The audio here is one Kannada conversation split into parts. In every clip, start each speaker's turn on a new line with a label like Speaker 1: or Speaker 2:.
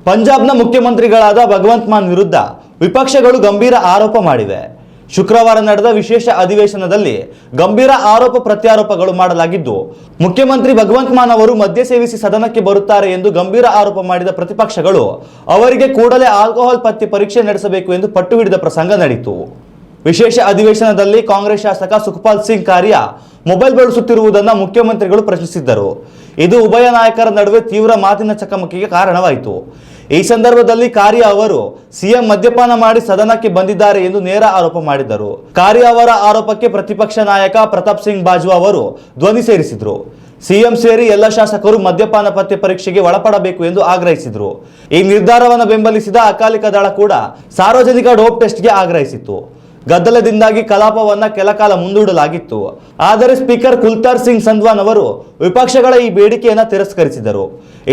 Speaker 1: ಪಂಜಾಬ್ನ ಮುಖ್ಯಮಂತ್ರಿಗಳಾದ ಭಗವಂತ್ ಮಾನ್ ವಿರುದ್ಧ ವಿಪಕ್ಷಗಳು ಗಂಭೀರ ಆರೋಪ ಮಾಡಿವೆ. ಶುಕ್ರವಾರ ನಡೆದ ವಿಶೇಷ ಅಧಿವೇಶನದಲ್ಲಿ ಗಂಭೀರ ಆರೋಪ ಪ್ರತ್ಯಾರೋಪಗಳು ಮಾಡಲಾಗಿದ್ದು, ಮುಖ್ಯಮಂತ್ರಿ ಭಗವಂತ್ ಮಾನ್ ಅವರು ಮದ್ಯ ಸೇವಿಸಿ ಸದನಕ್ಕೆ ಬರುತ್ತಾರೆ ಎಂದು ಗಂಭೀರ ಆರೋಪ ಮಾಡಿದ ಪ್ರತಿಪಕ್ಷಗಳು ಅವರಿಗೆ ಕೂಡಲೇ ಆಲ್ಕೋಹಾಲ್ ಪತ್ತೆ ಪರೀಕ್ಷೆ ನಡೆಸಬೇಕು ಎಂದು ಪಟ್ಟು ಹಿಡಿದ ಪ್ರಸಂಗ ನಡೆಯಿತು. ವಿಶೇಷ ಅಧಿವೇಶನದಲ್ಲಿ ಕಾಂಗ್ರೆಸ್ ಶಾಸಕ ಸುಖಪಾಲ್ ಸಿಂಗ್ ಕಾರಿಯಾ ಮೊಬೈಲ್ ಬಳಸುತ್ತಿರುವುದನ್ನು ಮುಖ್ಯಮಂತ್ರಿಗಳು ಪ್ರಶ್ನಿಸಿದ್ದರು. ಇದು ಉಭಯ ನಾಯಕರ ನಡುವೆ ತೀವ್ರ ಮಾತಿನ ಚಕಮಕಿಗೆ ಕಾರಣವಾಯಿತು. ಈ ಸಂದರ್ಭದಲ್ಲಿ ಕಾರಿಯಾ ಅವರು ಸಿಎಂ ಮದ್ಯಪಾನ ಮಾಡಿ ಸದನಕ್ಕೆ ಬಂದಿದ್ದಾರೆ ಎಂದು ನೇರ ಆರೋಪ ಮಾಡಿದರು. ಕಾರಿಯಾ ಅವರ ಆರೋಪಕ್ಕೆ ಪ್ರತಿಪಕ್ಷ ನಾಯಕ ಪ್ರತಾಪ್ ಸಿಂಗ್ ಬಾಜ್ವಾ ಅವರು ಧ್ವನಿ ಸೇರಿಸಿದರು. ಸಿಎಂ ಸೇರಿ ಎಲ್ಲ ಶಾಸಕರು ಮದ್ಯಪಾನ ಪತ್ತೆ ಪರೀಕ್ಷೆಗೆ ಒಳಪಡಬೇಕು ಎಂದು ಆಗ್ರಹಿಸಿದರು. ಈ ನಿರ್ಧಾರವನ್ನು ಬೆಂಬಲಿಸಿದ ಅಕಾಲಿಕ ದಳ ಕೂಡ ಸಾರ್ವಜನಿಕ ಡೋಪ್ ಟೆಸ್ಟ್ಗೆ ಆಗ್ರಹಿಸಿತು. ಗದ್ದಲದಿಂದಾಗಿ ಕಲಾಪವನ್ನ ಕೆಲಕಾಲ ಮುಂದೂಡಲಾಗಿತ್ತು. ಆದರೆ ಸ್ಪೀಕರ್ ಕುಲ್ತಾರ್ ಸಿಂಗ್ ಸಂಧ್ವಾನ್ ಅವರು ವಿಪಕ್ಷಗಳ ಈ ಬೇಡಿಕೆಯನ್ನು ತಿರಸ್ಕರಿಸಿದರು.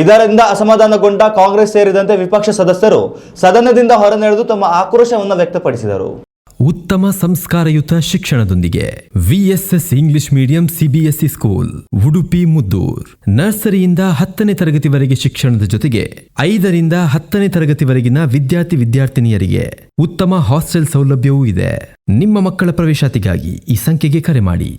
Speaker 1: ಇದರಿಂದ ಅಸಮಾಧಾನಗೊಂಡ ಕಾಂಗ್ರೆಸ್ ಸೇರಿದಂತೆ ವಿಪಕ್ಷ ಸದಸ್ಯರು ಸದನದಿಂದ ಹೊರನಡೆದು ತಮ್ಮ ಆಕ್ರೋಶವನ್ನು ವ್ಯಕ್ತಪಡಿಸಿದರು.
Speaker 2: ಉತ್ತಮ ಸಂಸ್ಕಾರಯುತ ಶಿಕ್ಷಣದೊಂದಿಗೆ VSS English medium CBSE school Udupi Muddur. ನರ್ಸರಿಯಿಂದ 10ನೇ ತರಗತಿವರೆಗೆ ಶಿಕ್ಷಣದ ಜೊತೆಗೆ 5ರಿಂದ 10ನೇ ತರಗತಿವರೆಗಿನ ವಿದ್ಯಾರ್ಥಿನಿಯರಿಗೆ ಉತ್ತಮ ಹಾಸ್ಟೆಲ್ ಸೌಲಭ್ಯವೂ ಇದೆ. ನಿಮ್ಮ ಮಕ್ಕಳ ಪ್ರವೇಶಾತಿಗಾಗಿ ಈ ಸಂಖ್ಯೆಗೆ ಕರೆ ಮಾಡಿ.